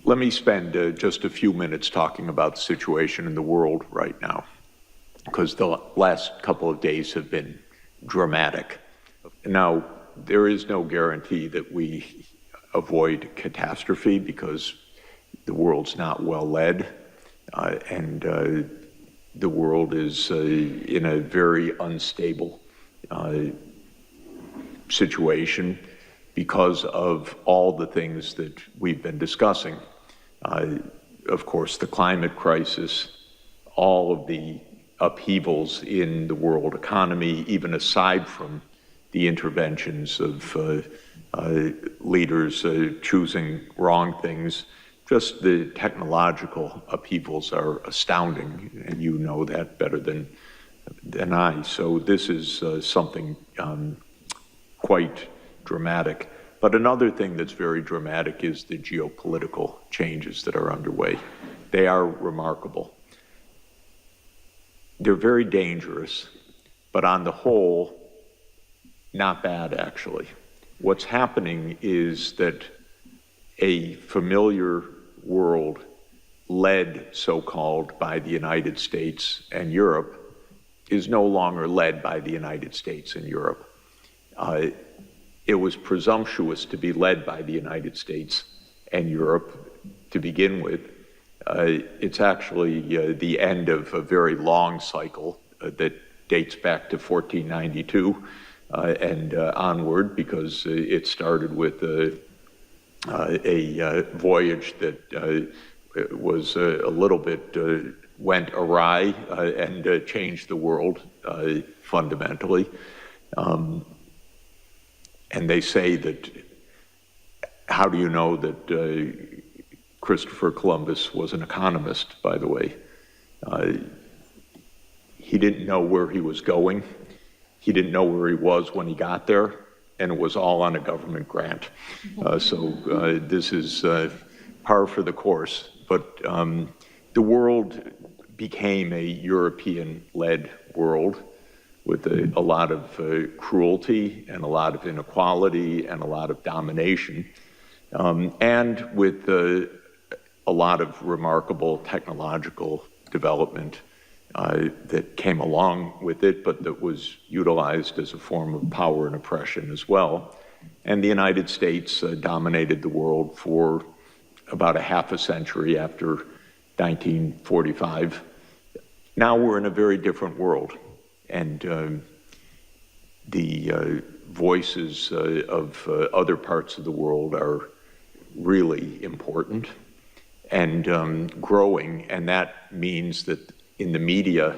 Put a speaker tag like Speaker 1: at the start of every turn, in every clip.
Speaker 1: Let me spend just a few minutes talking about the situation in the world right now, because the last couple of days have been dramatic. Now, there is no guarantee that we avoid catastrophe because the world's not well led, and the world is in a very unstable situation because of all the things that we've been discussing. Of course, the climate crisis, all of the upheavals in the world economy, even aside from the interventions of leaders choosing wrong things, just the technological upheavals are astounding, and you know that better than I. So this is something quite dramatic. But another thing that's very dramatic is the geopolitical changes that are underway. They are remarkable. They're very dangerous, but on the whole, not bad, actually. What's happening is that a familiar world led, so-called, by the United States and Europe is no longer led by the United States and Europe. It was presumptuous to be led by the United States and Europe to begin with. It's actually the end of a very long cycle that dates back to 1492 and onward, because it started with a voyage that was a little bit, went awry and changed the world fundamentally. And they say that, how do you know that Christopher Columbus was an economist, by the way? He didn't know where he was going. He didn't know where he was when he got there, and it was all on a government grant. So this is par for the course. But the world became a European-led world with a lot of cruelty and a lot of inequality and a lot of domination, and with a lot of remarkable technological development that came along with it, but that was utilized as a form of power and oppression as well. And the United States dominated the world for about a half a century after 1945. Now we're in a very different world. And the voices of other parts of the world are really important and growing, and that means that in the media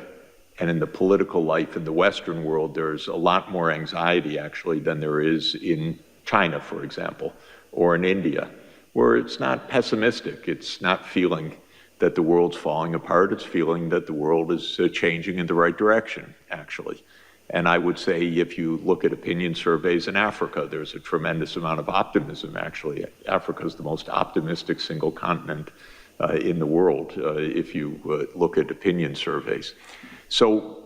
Speaker 1: and in the political life in the Western world, there's a lot more anxiety, actually, than there is in China, for example, or in India, where it's not pessimistic. It's not feeling that the world's falling apart. It's feeling that the world is changing in the right direction, actually. And I would say if you look at opinion surveys in Africa, there's a tremendous amount of optimism, actually. Africa is the most optimistic single continent in the world, if you look at opinion surveys. So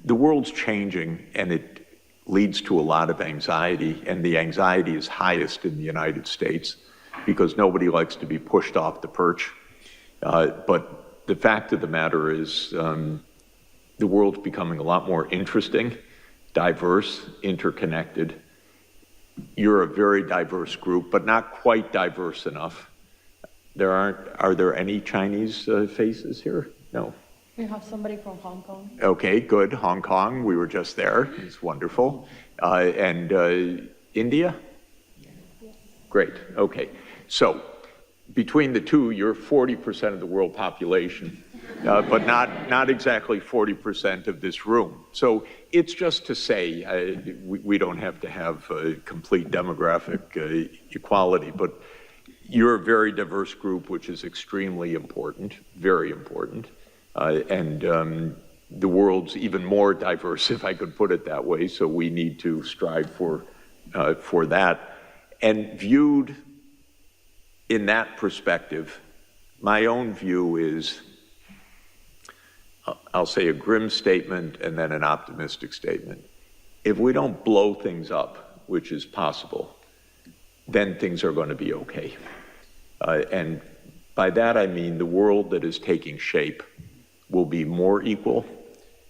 Speaker 1: the world's changing, and it leads to a lot of anxiety, and the anxiety is highest in the United States because nobody likes to be pushed off the perch. But the fact of the matter is the world's becoming a lot more interesting, diverse, interconnected. You're a very diverse group, but not quite diverse enough. Are there any Chinese faces here? No.
Speaker 2: We have somebody from Hong Kong.
Speaker 1: Okay, good. Hong Kong, we were just there. It's wonderful. And India?
Speaker 2: Yes.
Speaker 1: Great, okay. So, between the two, you're 40% of the world population, but not exactly 40% of this room. So it's just to say, we don't have to have complete demographic equality, but you're a very diverse group, which is extremely important, very important. And the world's even more diverse, if I could put it that way, so we need to strive for that. And viewed in that perspective, my own view is, I'll say a grim statement and then an optimistic statement. If we don't blow things up, which is possible, then things are going to be okay. And By that I mean the world that is taking shape will be more equal,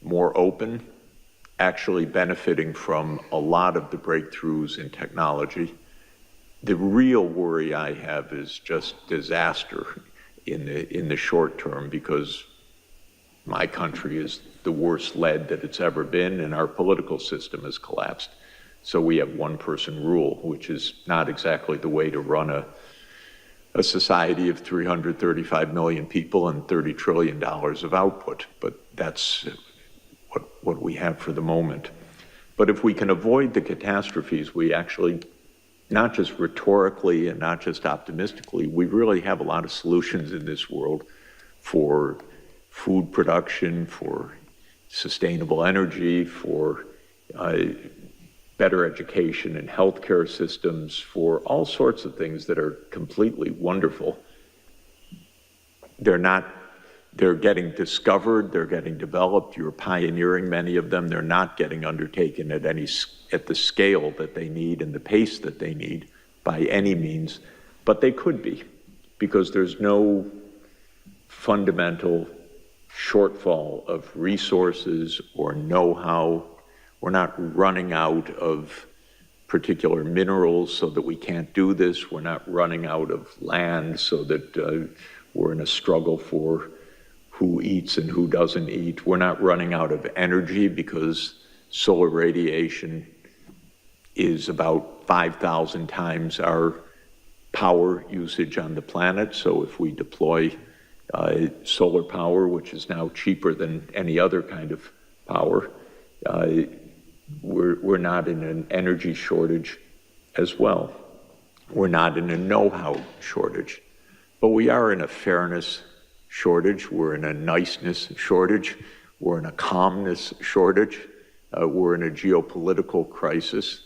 Speaker 1: more open, actually benefiting from a lot of the breakthroughs in technology. The real worry I have is just disaster in the short term, because my country is the worst led that it's ever been, and our political system has collapsed. So we have one-person rule, which is not exactly the way to run a society of 335 million people and $30 trillion of output, but that's what we have for the moment. But if we can avoid the catastrophes, we actually, not just rhetorically and not just optimistically, we really have a lot of solutions in this world for food production, for sustainable energy, for better education and healthcare systems, for all sorts of things that are completely wonderful. They're getting discovered, they're getting developed, you're pioneering many of them. They're not getting undertaken at the scale that they need and the pace that they need by any means, but they could be, because there's no fundamental shortfall of resources or know-how. We're not running out of particular minerals so that we can't do this. We're not running out of land so that we're in a struggle for who eats and who doesn't eat. We're not running out of energy, because solar radiation is about 5,000 times our power usage on the planet. So if we deploy solar power, which is now cheaper than any other kind of power, we're not in an energy shortage as well. We're not in a know-how shortage, but we are in a fairness shortage. We're in a niceness shortage. We're in a calmness shortage. We're in a geopolitical crisis,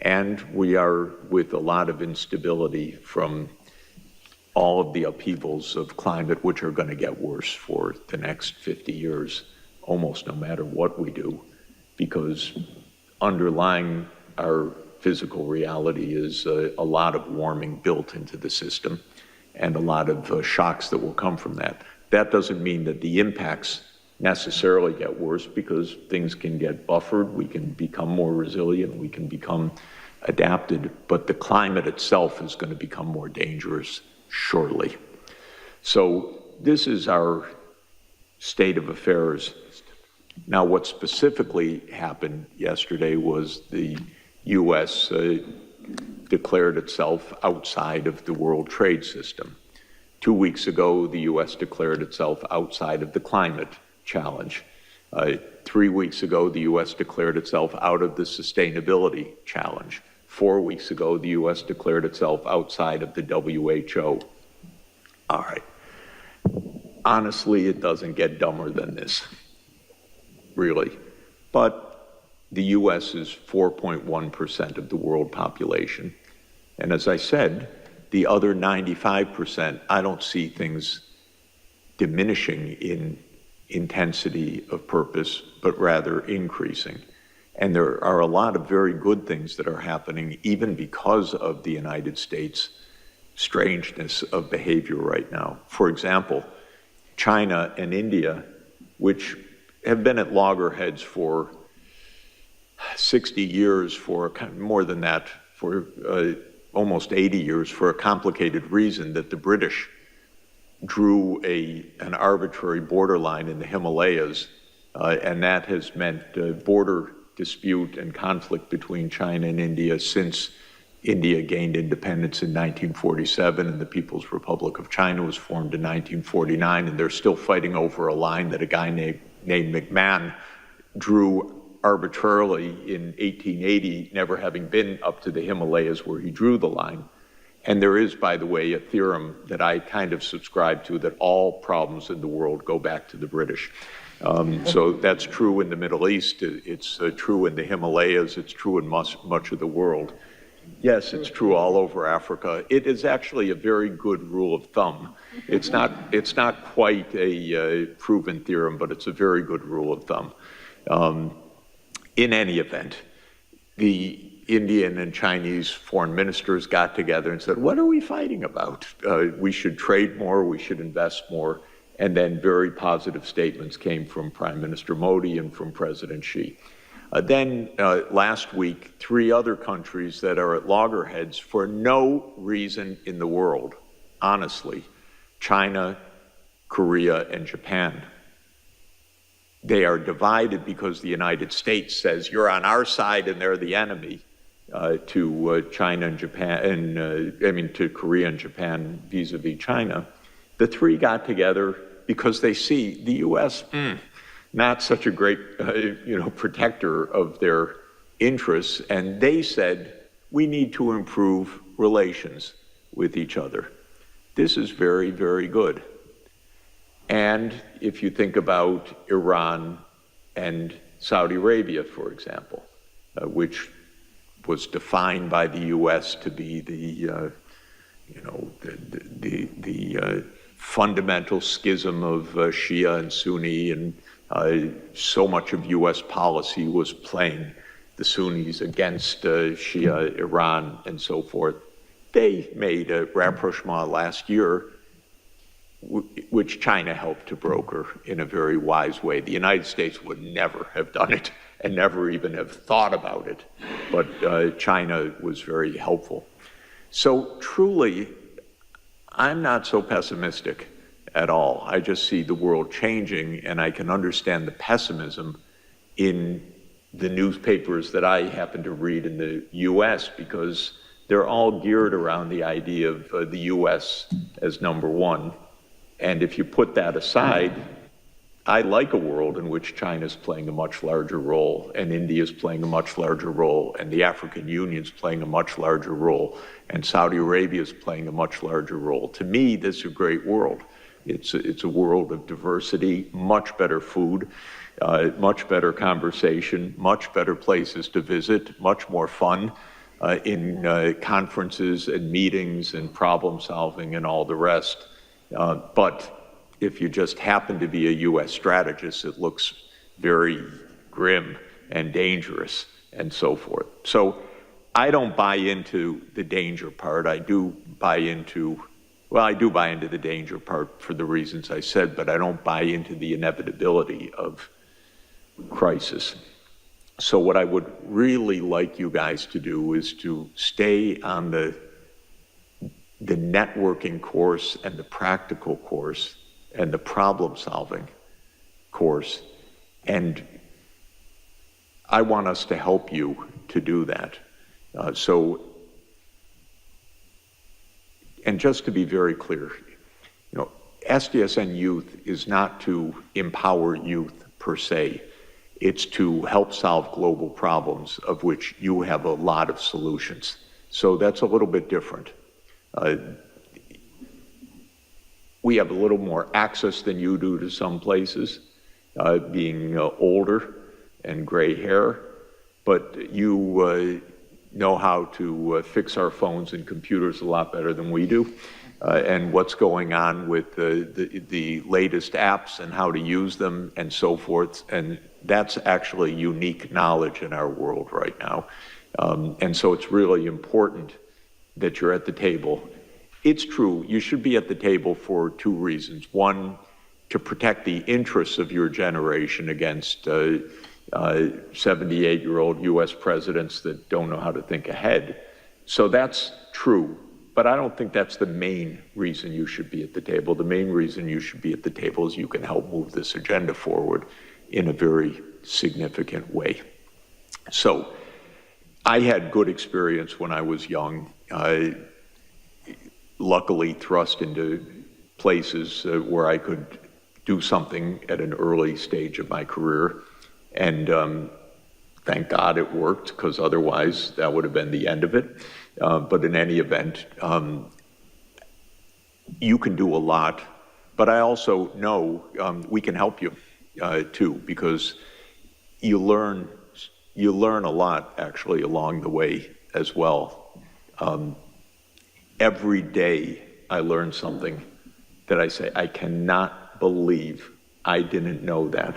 Speaker 1: and we are with a lot of instability from all of the upheavals of climate, which are going to get worse for the next 50 years, almost no matter what we do, because underlying our physical reality is a lot of warming built into the system and a lot of shocks that will come from that. That doesn't mean that the impacts necessarily get worse, because things can get buffered, we can become more resilient, we can become adapted, but the climate itself is going to become more dangerous shortly. So this is our state of affairs. Now, what specifically happened yesterday was the U.S. declared itself outside of the World Trade System. 2 weeks ago, the U.S. declared itself outside of the climate challenge. 3 weeks ago, the U.S. declared itself out of the sustainability challenge. 4 weeks ago, the U.S. declared itself outside of the WHO. All right. Honestly, it doesn't get dumber than this, really. But the U.S. is 4.1% of the world population. And as I said, the other 95%, I don't see things diminishing in intensity of purpose, but rather increasing. And there are a lot of very good things that are happening, even because of the United States' strangeness of behavior right now. For example, China and India, which have been at loggerheads for 60 years, for more than that, for almost 80 years, for a complicated reason that the British drew an arbitrary borderline in the Himalayas, and that has meant border dispute and conflict between China and India since India gained independence in 1947 and the People's Republic of China was formed in 1949, and they're still fighting over a line that a guy named McMahon drew arbitrarily in 1880, never having been up to the Himalayas where he drew the line. And there is, by the way, a theorem that I kind of subscribe to, that all problems in the world go back to the British. So that's true in the Middle East, it's true in the Himalayas, it's true in much of the world. Yes, it's true all over Africa. It is actually a very good rule of thumb. It's not quite a proven theorem, but it's a very good rule of thumb. In any event, the Indian and Chinese foreign ministers got together and said, what are we fighting about? We should trade more, we should invest more. And then very positive statements came from Prime Minister Modi and from President Xi. Then last week, 3 other countries that are at loggerheads for no reason in the world, honestly, China, Korea, and Japan. They are divided because the United States says you're on our side and they're the enemy to China and Japan, and to Korea and Japan vis-a-vis China. The 3 got together because they see the U.S. Not such a great, protector of their interests, and they said we need to improve relations with each other. This is very, very good. And if you think about Iran and Saudi Arabia, for example, which was defined by the U.S. to be the fundamental schism of Shia and Sunni, and so much of U.S. policy was playing the Sunnis against Shia, Iran, and so forth. They made a rapprochement last year, which China helped to broker in a very wise way. The United States would never have done it and never even have thought about it, but China was very helpful. So truly, I'm not so pessimistic at all. I just see the world changing, and I can understand the pessimism in the newspapers that I happen to read in the U.S., because they're all geared around the idea of the U.S. as number one. And if you put that aside, I like a world in which China's playing a much larger role, and India's playing a much larger role, and the African Union's playing a much larger role, and Saudi Arabia's playing a much larger role. To me, this is a great world. It's a world of diversity, much better food, much better conversation, much better places to visit, much more fun in conferences and meetings and problem solving and all the rest. But if you just happen to be a U.S. strategist, it looks very grim and dangerous and so forth. So I don't buy into the danger part. I do buy into the danger part for the reasons I said, but I don't buy into the inevitability of crisis. So what I would really like you guys to do is to stay on the networking course and the practical course and the problem-solving course. And I want us to help you to do that. And just to be very clear, SDSN Youth is not to empower youth per se. It's to help solve global problems, of which you have a lot of solutions. So that's a little bit different. We have a little more access than you do to some places, being older and gray hair, but you know how to fix our phones and computers a lot better than we do, and what's going on with the latest apps and how to use them and so forth. And that's actually unique knowledge in our world right now. And so it's really important that you're at the table. It's true, you should be at the table for 2 reasons. One, to protect the interests of your generation against 78-year-old U.S. presidents that don't know how to think ahead. So that's true, but I don't think that's the main reason you should be at the table. The main reason you should be at the table is you can help move this agenda forward in a very significant way. So I had good experience when I was young. Luckily thrust into places where I could do something at an early stage of my career. And thank God it worked, because otherwise that would have been the end of it. But in any event, you can do a lot. But I also know we can help you too, because you learn a lot actually along the way as well. Every day I learn something that I say, I cannot believe I didn't know that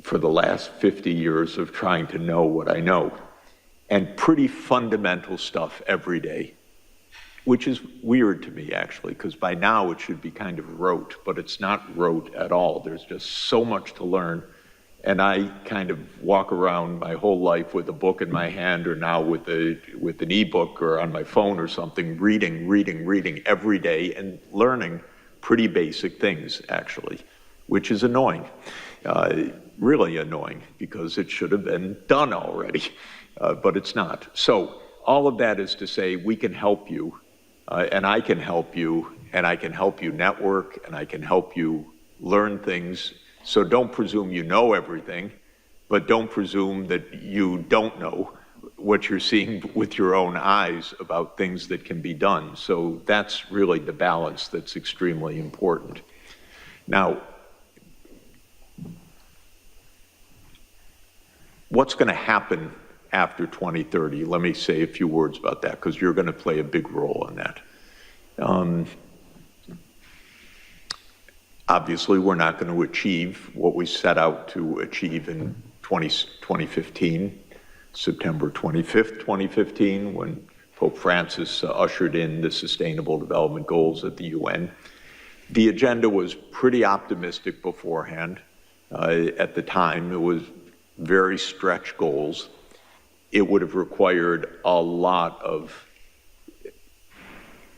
Speaker 1: for the last 50 years of trying to know what I know. and pretty fundamental stuff every day, which is weird to me, actually, because by now it should be kind of rote, but it's not rote at all. There's just so much to learn. And I kind of walk around my whole life with a book in my hand, or now with an ebook or on my phone or something, reading every day and learning pretty basic things, actually, which is annoying, really annoying, because it should have been done already, but it's not. So all of that is to say we can help you, and I can help you, and I can help you network, and I can help you learn things. So don't presume you know everything, but don't presume that you don't know what you're seeing with your own eyes about things that can be done. So that's really the balance that's extremely important. Now, what's going to happen after 2030? Let me say a few words about that, because you're going to play a big role in that. Obviously, we're not going to achieve what we set out to achieve in 2015, September 25th, 2015, when Pope Francis ushered in the Sustainable Development Goals at the UN. The agenda was pretty optimistic beforehand. At the time, it was very stretched goals. It would have required a lot of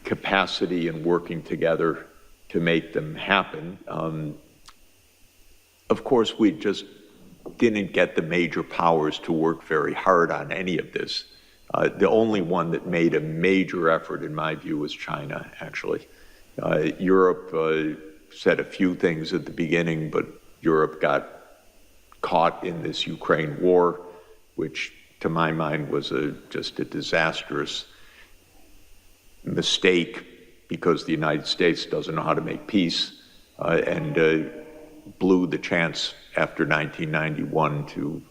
Speaker 1: capacity and working together to make them happen. Of course, we just didn't get the major powers to work very hard on any of this. The only one that made a major effort, in my view, was China, actually. Europe said a few things at the beginning, but Europe got caught in this Ukraine war, which to my mind was just a disastrous mistake, because the United States doesn't know how to make peace, and blew the chance after 1991 to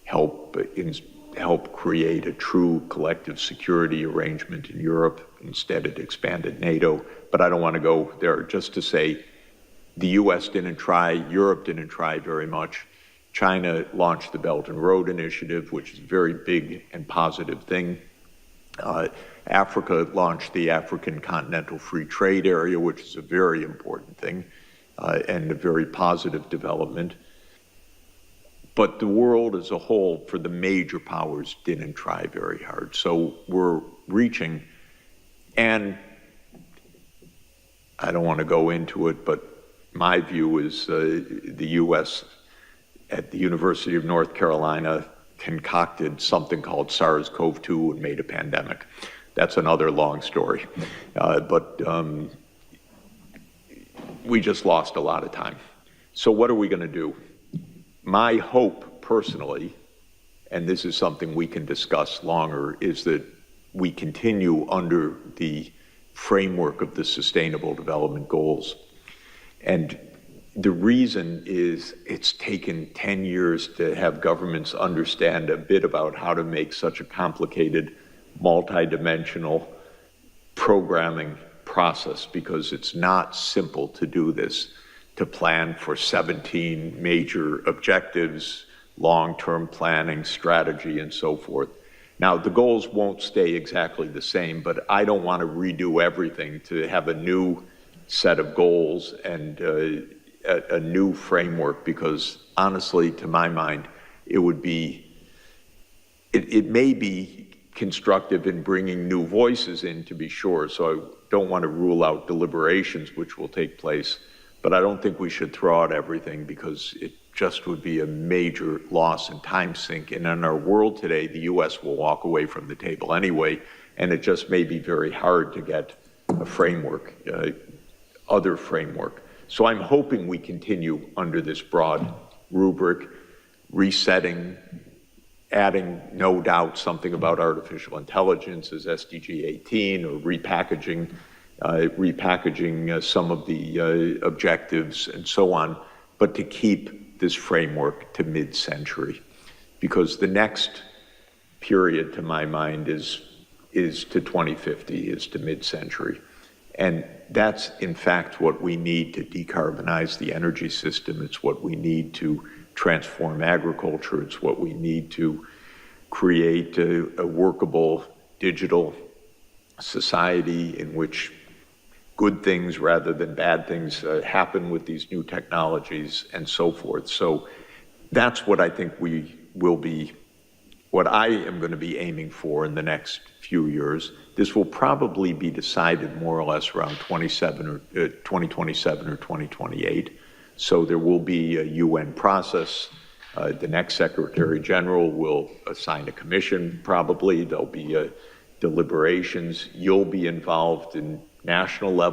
Speaker 1: help create a true collective security arrangement in Europe. Instead, it expanded NATO. But I don't want to go there. Just to say, the US didn't try, Europe didn't try very much. China launched the Belt and Road Initiative, which is a very big and positive thing. Africa launched the African Continental Free Trade Area, which is a very important thing, and a very positive development. But the world as a whole, for the major powers, didn't try very hard. So we're reaching, and I don't want to go into it, but my view is the US at the University of North Carolina concocted something called SARS-CoV-2 and made a pandemic. That's another long story. But we just lost a lot of time. So what are we going to do? My hope, personally, and this is something we can discuss longer, is that we continue under the framework of the Sustainable Development Goals. And the reason is it's taken 10 years to have governments understand a bit about how to make such a complicated, multidimensional programming process, because it's not simple to do this, to plan for 17 major objectives, long-term planning, strategy, and so forth. Now, the goals won't stay exactly the same, but I don't want to redo everything to have a new set of goals and a new framework, because honestly, to my mind, it may be constructive in bringing new voices in, to be sure, so I don't want to rule out deliberations which will take place, but I don't think we should throw out everything, because it just would be a major loss and time sink. And in our world today, the US will walk away from the table anyway, and it just may be very hard to get a framework, other framework. So I'm hoping we continue under this broad rubric, resetting, adding, no doubt, something about artificial intelligence as SDG 18, or repackaging some of the objectives and so on, but to keep this framework to mid-century, because the next period, to my mind, is to 2050, is to mid-century. And that's, in fact, what we need to decarbonize the energy system. It's what we need to transform agriculture. It's what we need to create a workable digital society in which good things rather than bad things happen with these new technologies and so forth. So that's what I think what I am going to be aiming for in the next few years. This will probably be decided more or less around 2027 or 2028. So there will be a UN process. The next Secretary General will assign a commission, probably. There'll be deliberations. You'll be involved in national level.